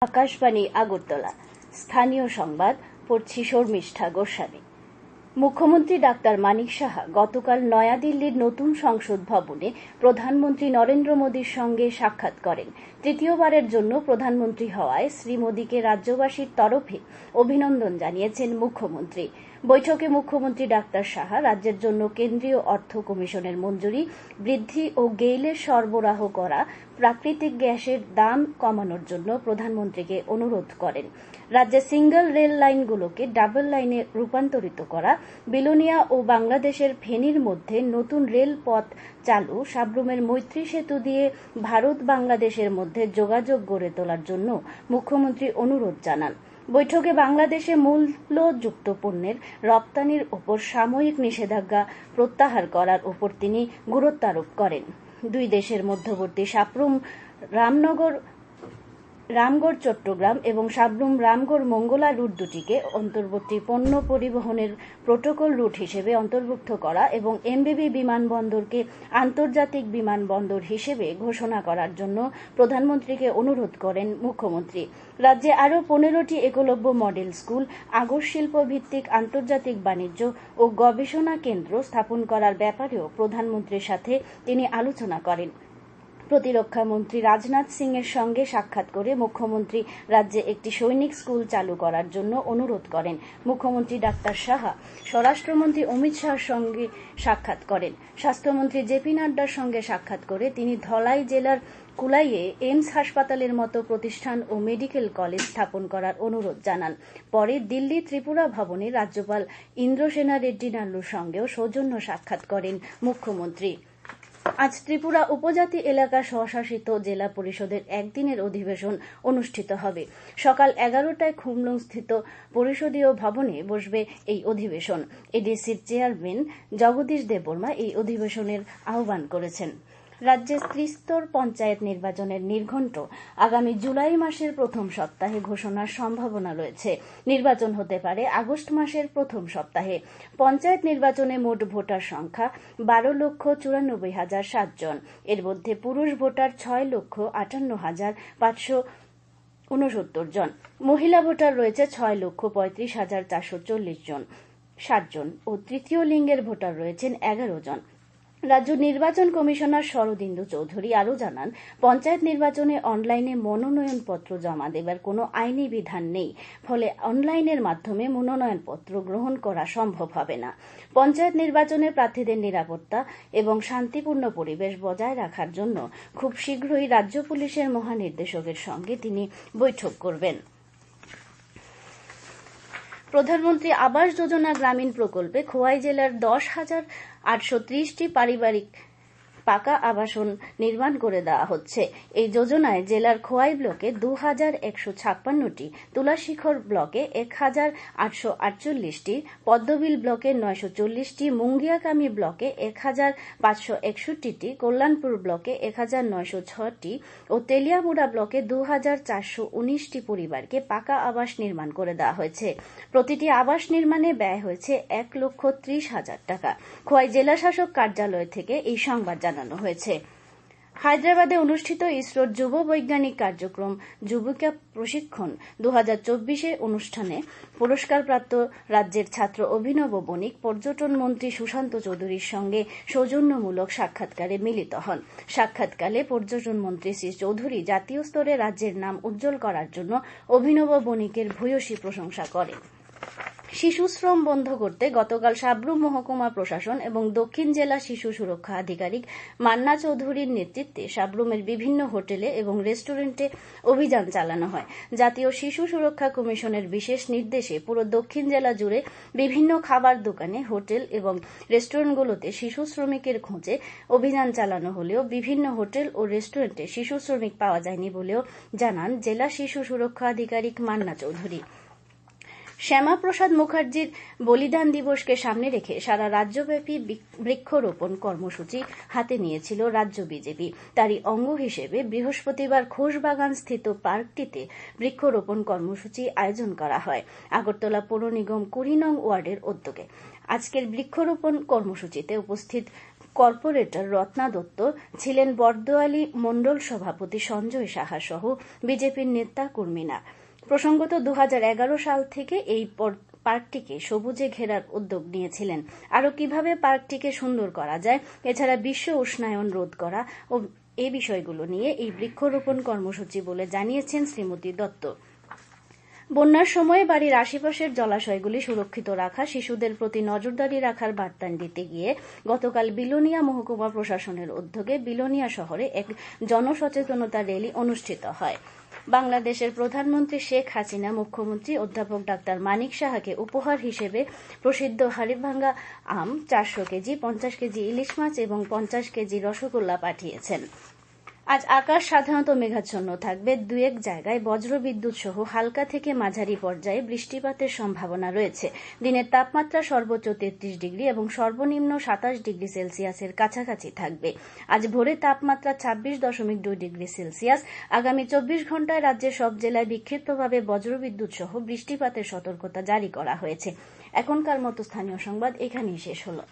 আকাশবাণী আগরতলা। স্থানীয় সংবাদ পড়ছি শর্মিষ্ঠা গোস্বামী। মুখ্যমন্ত্রী ডাক্তার মানিক সাহা গতকাল নয়াদিল্লির নতুন সংসদ ভবনে প্রধানমন্ত্রী নরেন্দ্র মোদীর সঙ্গে সাক্ষাৎ করেন। তৃতীয়বারের জন্য প্রধানমন্ত্রী হওয়ায় শ্রী মোদীকে রাজ্যবাসীর তরফে অভিনন্দন জানিয়েছেন মুখ্যমন্ত্রী। বৈঠকে মুখ্যমন্ত্রী ডাক্তার সাহা রাজ্যের জন্য কেন্দ্রীয় অর্থ কমিশনের মঞ্জুরি বৃদ্ধি ও গেইলের সরবরাহ করা প্রাকৃতিক গ্যাসের দাম কমানোর জন্য প্রধানমন্ত্রীকে অনুরোধ করেন। রাজ্যে সিঙ্গল রেল লাইনগুলোকে ডাবল লাইনে রূপান্তরিত করা, বিলোনিয়া ও বাংলাদেশের ফেনীর মধ্যে নতুন রেল পথ চালু, সাব্রুমের মৈত্রী সেতু দিয়ে ভারত বাংলাদেশের মধ্যে যোগাযোগ গড়ে তোলার জন্য মুখ্যমন্ত্রী অনুরোধ জানান। বৈঠকে বাংলাদেশে মূল্যযুক্ত পণ্যের রপ্তানির ওপর সাময়িক নিষেধাজ্ঞা প্রত্যাহার করার ওপর তিনি গুরুত্ব আরোপ করেন। দুই দেশের মধ্যবর্তী সাব্রুম রামগড় চট্টগ্রাম এবং সাব্রুম রামগড় মঙ্গলা রুট দুটিকে অন্তর্বর্তী পণ্য পরিবহনের প্রোটোকল রুট হিসেবে অন্তর্ভুক্ত করা এবং এমবিবি বিমানবন্দরকে আন্তর্জাতিক বিমানবন্দর হিসেবে ঘোষণা করার জন্য প্রধানমন্ত্রীকে অনুরোধ করেন মুখ্যমন্ত্রী। রাজ্যে আরও 15টি একলব্য মডেল স্কুল, আগর শিল্প ভিত্তিক আন্তর্জাতিক বাণিজ্য ও গবেষণা কেন্দ্র স্থাপন করার ব্যাপারেও প্রধানমন্ত্রীর সাথে তিনি আলোচনা করেন। প্রতিরক্ষা মন্ত্রী রাজনাথ সিং এর সঙ্গে সাক্ষাৎ করে মুখ্যমন্ত্রী রাজ্যে একটি সৈনিক স্কুল চালু করার জন্য অনুরোধ করেন। মুখ্যমন্ত্রী ডাক্তার সাহা স্বরাষ্ট্রমন্ত্রী অমিত শাহর সঙ্গে সাক্ষাৎ করেন। স্বাস্থ্যমন্ত্রী জেপি নাড্ডার সঙ্গে সাক্ষাৎ করে তিনি ধলাই জেলার কুলাইয়ে এইমস হাসপাতালের মতো প্রতিষ্ঠান ও মেডিকেল কলেজ স্থাপন করার অনুরোধ জানান। পরে দিল্লি ত্রিপুরা ভবনে রাজ্যপাল ইন্দ্রসেনা রেড্ডি নাল্লুর সঙ্গেও সৌজন্য সাক্ষাৎ করেন মুখ্যমন্ত্রী। আজ ত্রিপুরা উপজাতি এলাকা স্বশাসিত জেলা পরিষদের একদিনের অধিবেশন অনুষ্ঠিত হবে। সকাল 11টায় খুমলুংস্থিত পরিষদীয় ভবনে বসবে এই অধিবেশন। এডিসির চেয়ারম্যান জগদীশ দেববর্মা এই অধিবেশনের আহ্বান করেছেন। রাজ্যে ত্রিস্তর পঞ্চায়েত নির্বাচনের নির্ঘণ্ট আগামী জুলাই মাসের প্রথম সপ্তাহে ঘোষণার সম্ভাবনা রয়েছে। নির্বাচন হতে পারে আগস্ট মাসের প্রথম সপ্তাহে। পঞ্চায়েত নির্বাচনে মোট ভোটার সংখ্যা 12,94,007 জন। এর মধ্যে পুরুষ ভোটার 6,58,569 জন। মহিলা ভোটার রয়েছে 6,35,440 জন 60 জন ও তৃতীয় লিঙ্গের ভোটার রয়েছেন 11 জন। রাজ্য নির্বাচন কমিশনার শরদিন্দু চৌধুরী আরও জানান, পঞ্চায়েত নির্বাচনে অনলাইনে মনোনয়নপত্র জমা দেবার কোনো আইনি বিধান নেই। ফলে অনলাইনের মাধ্যমে মনোনয়নপত্র গ্রহণ করা সম্ভব হবে না। পঞ্চায়েত নির্বাচনে প্রার্থীদের নিরাপত্তা এবং শান্তিপূর্ণ পরিবেশ বজায় রাখার জন্য খুব শীঘ্রই রাজ্য পুলিশের মহানির্দেশকের সঙ্গে তিনি বৈঠক করবেন। প্রধানমন্ত্রী আবাস যোজনা গ্রামীণ প্রকল্পে খোয়াই জেলার 10,830টি পারিবারিক পাকা আবাসন নির্মাণ করে দেওয়া হচ্ছে। এই যোজনায় জেলার খোয়াই ব্লকে 2,156টি, তুলাশিখর ব্লকে 1,848টি, পদ্মবিল ব্লকে 940টি, মুঙ্গিয়াকামি ব্লকে 1,561টি, কল্যাণপুর ব্লকে 1,906টি ও তেলিয়ামুড়া ব্লকে 2,419টি পরিবারকে পাকা আবাস নির্মাণ করে দেওয়া হয়েছে। প্রতিটি আবাস নির্মাণে ব্যয় হয়েছে 1,30,000 টাকা। খোয়াই জেলাশাসক কার্যালয় থেকে এই সংবাদ জানানো হয়েছে। হায়দ্রাবাদে অনুষ্ঠিত ইসরোর যুব বৈজ্ঞানিক কার্যক্রম যুবিকা প্রশিক্ষণ 2024 অনুষ্ঠানে পুরস্কারপ্রাপ্ত রাজ্যের ছাত্র অভিনব বণিক পর্যটন মন্ত্রী সুশান্ত চৌধুরীর সঙ্গে সৌজন্যমূলক সাক্ষাৎকারে মিলিত হন। সাক্ষাৎকালে পর্যটন মন্ত্রী শ্রী চৌধুরী জাতীয় স্তরে রাজ্যের নাম উজ্জ্বল করার জন্য অভিনব বণিকের ভূয়সী প্রশংসা করেন। শিশুশ্রম বন্ধ করতে গতকাল সাব্রুম মহকুমা প্রশাসন এবং দক্ষিণ জেলা শিশু সুরক্ষা আধিকারিক মান্না চৌধুরীর নেতৃত্বে সাব্রুমের বিভিন্ন হোটেলে এবং রেস্টুরেন্টে অভিযান চালানো হয়। জাতীয় শিশু সুরক্ষা কমিশনের বিশেষ নির্দেশে পুরো দক্ষিণ জেলা জুড়ে বিভিন্ন খাবার দোকানে, হোটেল এবং রেস্টুরেন্টগুলোতে শিশু শ্রমিকের খোঁজে অভিযান চালানো হলেও বিভিন্ন হোটেল ও রেস্টুরেন্টে শিশু শ্রমিক পাওয়া যায়নি বলেও জানান জেলা শিশু সুরক্ষা আধিকারিক মান্না চৌধুরী। শ্যামাপ্রসাদ মুখার্জির বলিদান দিবসকে সামনে রেখে সারা রাজ্যব্যাপী বৃক্ষরোপণ কর্মসূচি হাতে নিয়েছিল রাজ্য বিজেপি। তারই অঙ্গ হিসেবে বৃহস্পতিবার খোশবাগানস্থিত পার্কটিতে বৃক্ষরোপণ কর্মসূচি আয়োজন করা হয় আগরতলা পৌর নিগম 20 নং ওয়ার্ডের উদ্যোগে। আজকের বৃক্ষরোপণ কর্মসূচিতে উপস্থিত কর্পোরেটর রত্না দত্ত, ছিলেন বরদোয়ালি মণ্ডল সভাপতি সঞ্জয় সাহা সহ বিজেপির নেতা কর্মীরা। প্রসঙ্গত 2011 সাল থেকে এই পার্কটিকে সবুজে ঘেরার উদ্যোগ নিয়েছিলেন। আরও কিভাবে পার্কটিকে সুন্দর করা যায়, এছাড়া বিশ্ব উষ্ণায়ন রোধ করা ও এই বিষয়গুলো নিয়ে এই বৃক্ষরোপণ কর্মসূচি বলে জানিয়েছেন শ্রীমতী দত্ত। বন্যার সময়ে বাড়ির আশেপাশের জলাশয়গুলি সুরক্ষিত রাখা, শিশুদের প্রতি নজরদারি রাখার বার্তা দিতে গিয়ে গতকাল বিলোনিয়া মহকুমা প্রশাসনের উদ্যোগে বিলোনিয়া শহরে এক জনসচেতনতা র্যালি অনুষ্ঠিত হয়। বাংলাদেশের প্রধানমন্ত্রী শেখ হাসিনা মুখ্যমন্ত্রী অধ্যাপক ডাক্তার মানিক সাহাকে উপহার হিসেবে প্রসিদ্ধ হাড়িভাঙ্গা আম, 400 কেজি, 50 কেজি ইলিশ মাছ এবং 50 কেজি রসগোল্লা পাঠিয়েছেন। আজ আকাশ সাধারণত মেঘাচ্ছন্ন থাকবে। 2-1 জায়গায় বজ্রবিদ্যুৎ সহ হালকা থেকে মাঝারি পর্যায়ে বৃষ্টিপাতের সম্ভাবনা রয়েছে। দিনের তাপমাত্রা সর্বোচ্চ 33 ডিগ্রি এবং সর্বনিম্ন 27 ডিগ্রি সেলসিয়াসের কাছাকাছি থাকবে। আজ ভোরে তাপমাত্রা 26.2 ডিগ্রি সেলসিয়াস। আগামী 24 ঘন্টায় রাজ্যের সব জেলায় বিক্ষিপ্তভাবে বজ্রবিদ্যুৎ সহ বৃষ্টিপাতের সতর্কতা জারি করা হয়েছে। এখনকার মতো স্থানীয় সংবাদ এখানেই শেষ হলো।